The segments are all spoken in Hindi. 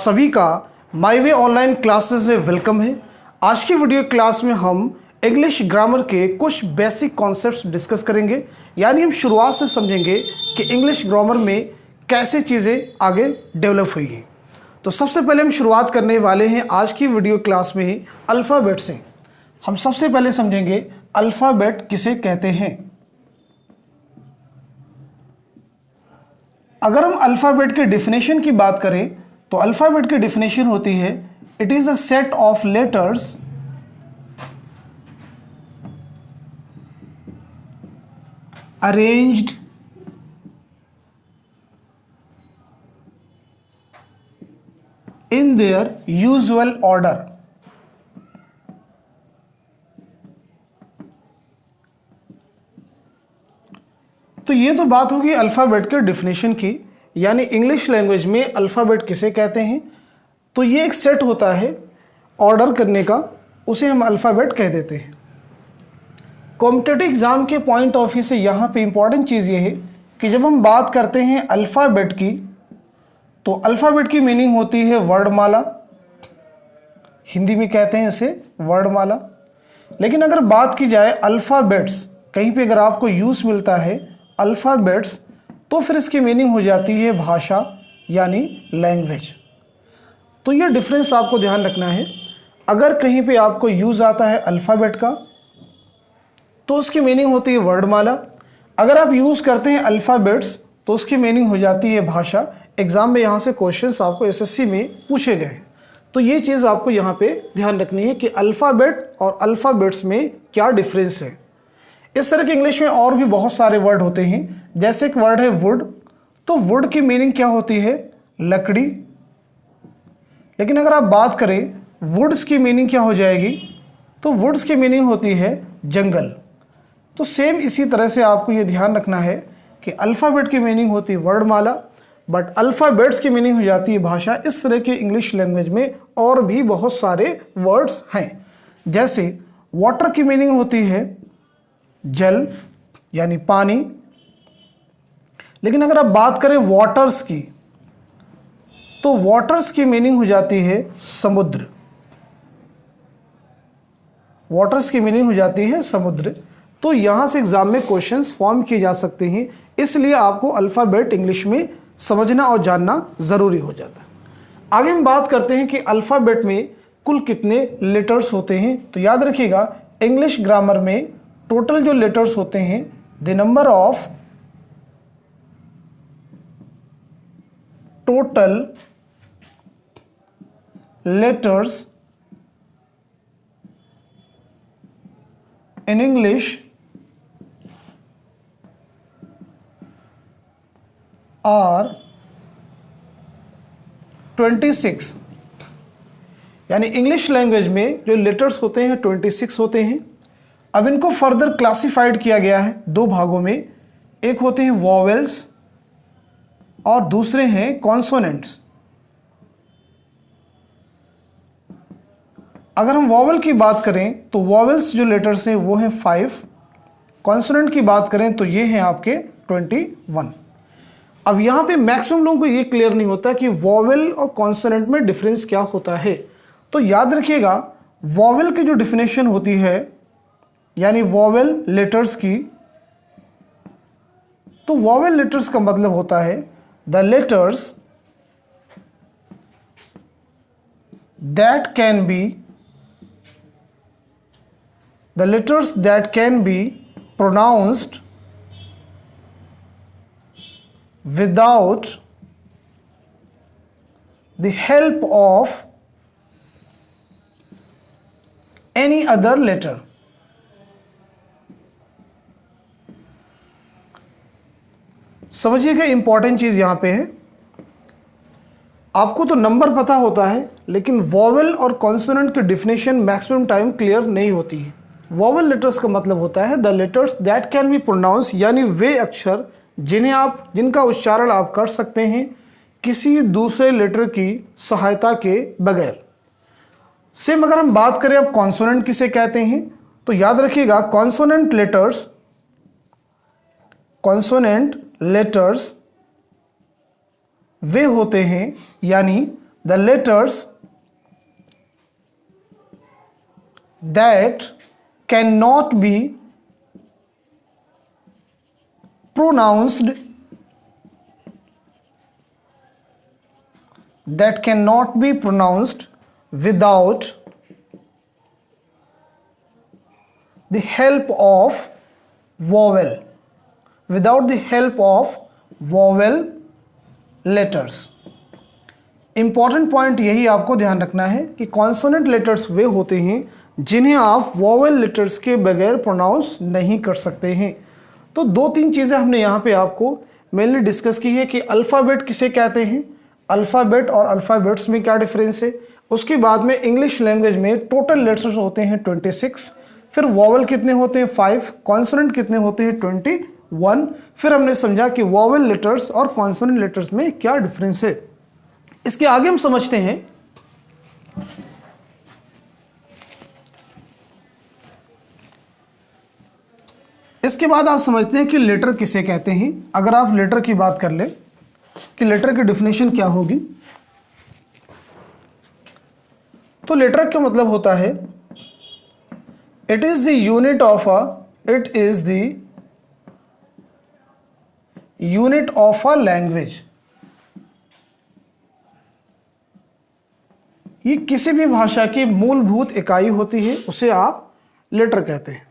सभी का माय वे ऑनलाइन क्लासेस में वेलकम है। आज की वीडियो क्लास में हम इंग्लिश ग्रामर के कुछ बेसिक कॉन्सेप्ट्स डिस्कस करेंगे, यानी हम शुरुआत से समझेंगे कि इंग्लिश ग्रामर में कैसे चीज़ें आगे डेवलप हुई हैं। तो सबसे पहले हम शुरुआत करने वाले हैं आज की वीडियो क्लास में ही अल्फ़ाबेट से। हम सबसे पहले समझेंगे अल्फ़ाबेट किसे कहते हैं। अगर हम अल्फ़ाबेट के डेफिनेशन की बात करें तो अल्फ़ाबेट की डेफिनेशन होती है it is a set of letters arranged in their usual order। तो ये तो बात होगी अल्फ़ाबेट के डेफिनेशन की, यानी इंग्लिश लैंग्वेज में अल्फ़ाबेट किसे कहते हैं। तो ये एक सेट होता है ऑर्डर करने का, उसे हम अल्फ़ाबेट कह देते हैं। कॉम्पिटिटिव एग्ज़ाम के पॉइंट ऑफ व्यू से यहाँ पे इंपॉर्टेंट चीज़ ये है कि जब हम बात करते हैं अल्फ़ाबेट की तो अल्फ़ाबेट की मीनिंग होती है वर्णमाला, हिंदी में कहते हैं इसे वर्णमाला। लेकिन अगर बात की जाए अल्फ़ाबेट्स, कहीं पे अगर आपको यूज़ मिलता है अल्फ़ाबेट्स तो फिर इसकी मीनिंग हो जाती है भाषा यानी लैंग्वेज। तो ये डिफरेंस आपको ध्यान रखना है। अगर कहीं पे आपको यूज़ आता है अल्फ़ाबेट का तो उसकी मीनिंग होती है वर्णमाला। अगर आप यूज़ करते हैं अल्फ़ाबेट्स तो उसकी मीनिंग हो जाती है भाषा। एग्ज़ाम में यहाँ से क्वेश्चंस आपको एसएससी में पूछे गए हैं, तो ये चीज़ आपको यहाँ पे ध्यान रखनी है कि अल्फ़ाबेट और अल्फ़ाबेट्स में क्या डिफरेंस है। इस तरह के इंग्लिश में और भी बहुत सारे वर्ड होते हैं, जैसे एक वर्ड है वुड। तो वुड की मीनिंग क्या होती है? लकड़ी। लेकिन अगर आप बात करें वुड्स की मीनिंग क्या हो जाएगी, तो वुड्स की मीनिंग होती है जंगल। तो सेम इसी तरह से आपको ये ध्यान रखना है कि अल्फ़ाबेट की मीनिंग होती है वर्णमाला, बट अल्फ़ाबेट्स की मीनिंग हो जाती है भाषा। इस तरह के इंग्लिश लैंग्वेज में और भी बहुत सारे वर्ड्स हैं, जैसे वाटर की मीनिंग होती है जल यानी पानी। लेकिन अगर आप बात करें वाटर्स की तो वाटर्स की मीनिंग हो जाती है समुद्र। वाटर्स की मीनिंग हो जाती है समुद्र। तो यहां से एग्जाम में क्वेश्चंस फॉर्म किए जा सकते हैं, इसलिए आपको अल्फ़ाबेट इंग्लिश में समझना और जानना ज़रूरी हो जाता है। आगे हम बात करते हैं कि अल्फ़ाबेट में कुल कितने लेटर्स होते हैं। तो याद रखिएगा इंग्लिश ग्रामर में टोटल जो लेटर्स होते हैं the number of total letters in English are 26। यानी इंग्लिश लैंग्वेज में जो लेटर्स होते हैं 26 होते हैं। अब इनको फर्दर क्लासिफाइड किया गया है दो भागों में, एक होते हैं वॉवेल्स और दूसरे हैं कॉन्सोनेंट्स। अगर हम वॉवेल की बात करें तो वॉवेल्स जो लेटर्स हैं वो हैं 5, कॉन्सोनेंट की बात करें तो ये हैं आपके 21। अब यहाँ पे मैक्सिमम लोगों को ये क्लियर नहीं होता कि वॉवेल और कॉन्सोनेंट में डिफरेंस क्या होता है। तो याद रखिएगा वॉवेल की जो डिफिनेशन होती है यानी वॉवेल लेटर्स की, तो वॉवेल लेटर्स का मतलब होता है the letters that can B pronounced without the help of any other letter। समझिएगा इंपॉर्टेंट चीज यहां पे है, आपको तो नंबर पता होता है लेकिन वॉवेल और कॉन्सोनेंट की डिफिनेशन मैक्सिमम टाइम क्लियर नहीं होती है। वॉवेल लेटर्स का मतलब होता है the letters that can be pronounce, यानी वे अक्षर जिनका उच्चारण आप कर सकते हैं किसी दूसरे लेटर की सहायता के बगैर। सेम अगर हम बात करें अब कॉन्सोनेंट किसे कहते हैं, तो याद रखिएगा कॉन्सोनेंट लेटर्स वे होते हैं, यानी the letters that cannot be pronounced without the help of vowel letters। Important point यही आपको ध्यान रखना है कि कॉन्सोनेंट लेटर्स वे होते हैं जिन्हें आप वॉवेल लेटर्स के बगैर प्रोनाउंस नहीं कर सकते हैं। तो दो तीन चीज़ें हमने यहाँ पे आपको मेनली डिस्कस की है कि अल्फ़ाबेट किसे कहते हैं, अल्फ़ाबेट और अल्फ़ाबेट्स में क्या डिफरेंस है। उसके बाद में इंग्लिश लैंग्वेज में टोटल लेटर्स होते हैं 26, फिर वॉवेल कितने होते हैं 5, कॉन्सोनेंट कितने होते हैं 21। फिर हमने समझा कि वॉवेल लेटर्स और कॉन्सोनेंट लेटर्स में क्या डिफरेंस है। इसके आगे हम समझते हैं इसके बाद आप समझते हैं कि लेटर किसे कहते हैं। अगर आप लेटर की बात कर लें कि लेटर की डेफिनेशन क्या होगी, तो लेटर का मतलब होता है it is the unit of a language. ये किसी भी भाषा की मूलभूत इकाई होती है, उसे आप लेटर कहते हैं।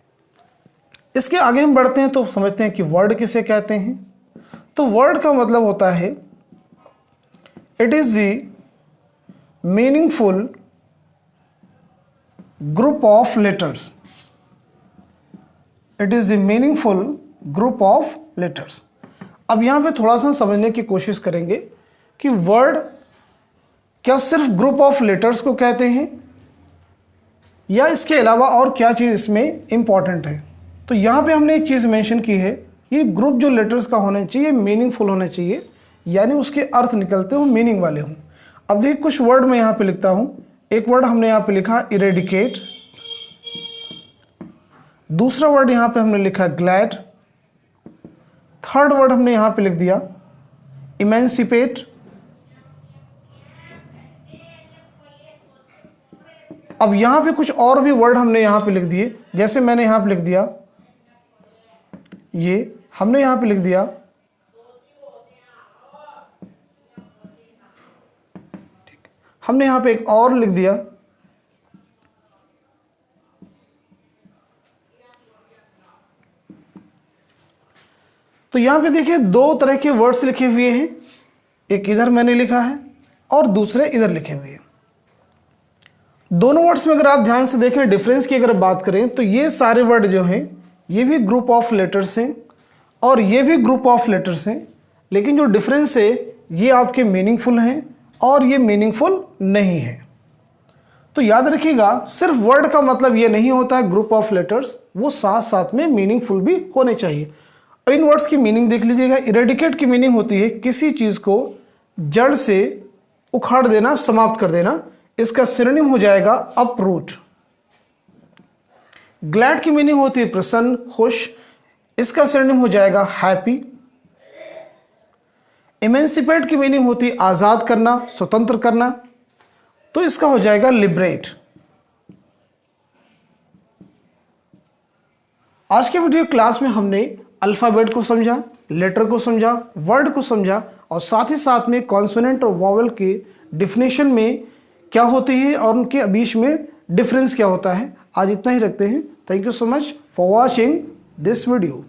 इसके आगे हम बढ़ते हैं तो समझते हैं कि वर्ड किसे कहते हैं। तो वर्ड का मतलब होता है it is the meaningful group of letters. It is the meaningful group of letters. अब यहां पे थोड़ा सा समझने की कोशिश करेंगे कि वर्ड क्या सिर्फ ग्रुप ऑफ लेटर्स को कहते हैं या इसके अलावा और क्या चीज़ इसमें इंपॉर्टेंट है। तो यहाँ पे हमने एक चीज़ मेंशन की है, ये ग्रुप जो लेटर्स का होना चाहिए मीनिंगफुल होना चाहिए, यानी उसके अर्थ निकलते हो मीनिंग वाले हों। अब देखिए कुछ वर्ड मैं यहाँ पे लिखता हूँ। एक वर्ड हमने यहाँ पे लिखा इरेडिकेट, दूसरा वर्ड यहाँ पे हमने लिखा ग्लैड, थर्ड वर्ड हमने यहाँ पे लिख दिया इमेंसिपेट। अब यहाँ पे कुछ और भी वर्ड हमने यहाँ पे लिख दिए, जैसे मैंने यहाँ पे लिख दिया ये, हमने यहाँ पे लिख दिया ठीक, हमने यहाँ पे एक और लिख दिया। तो यहाँ पे देखिए दो तरह के वर्ड्स लिखे हुए हैं, एक इधर मैंने लिखा है और दूसरे इधर लिखे हुए हैं। दोनों वर्ड्स में अगर आप ध्यान से देखें डिफरेंस की अगर बात करें तो ये सारे वर्ड जो हैं ये भी ग्रुप ऑफ लेटर्स हैं और ये भी ग्रुप ऑफ लेटर्स हैं, लेकिन जो डिफरेंस है ये आपके मीनिंगफुल हैं और ये मीनिंगफुल नहीं है। तो याद रखिएगा सिर्फ वर्ड का मतलब ये नहीं होता है ग्रुप ऑफ लेटर्स, वो साथ साथ में मीनिंगफुल भी होने चाहिए। इन वर्ड्स की मीनिंग देख लीजिएगा। इरेडिकेट की मीनिंग होती है किसी चीज़ को जड़ से उखाड़ देना, समाप्त कर देना, इसका सिनोनिम हो जाएगा अपरूट। ग्लैड की मीनिंग होती है प्रसन्न, खुश, इसका सिनोनिम हो जाएगा हैप्पी। इमेंसिपेट की मीनिंग होती है आज़ाद करना, स्वतंत्र करना, तो इसका हो जाएगा लिबरेट। आज के वीडियो क्लास में हमने अल्फ़ाबेट को समझा, लेटर को समझा, वर्ड को समझा और साथ ही साथ में कॉन्सोनेंट और वॉवेल के डिफिनेशन में क्या होती है और उनके बीच में डिफरेंस क्या होता है। आज इतना ही रखते हैं। Thank you so much for watching this video.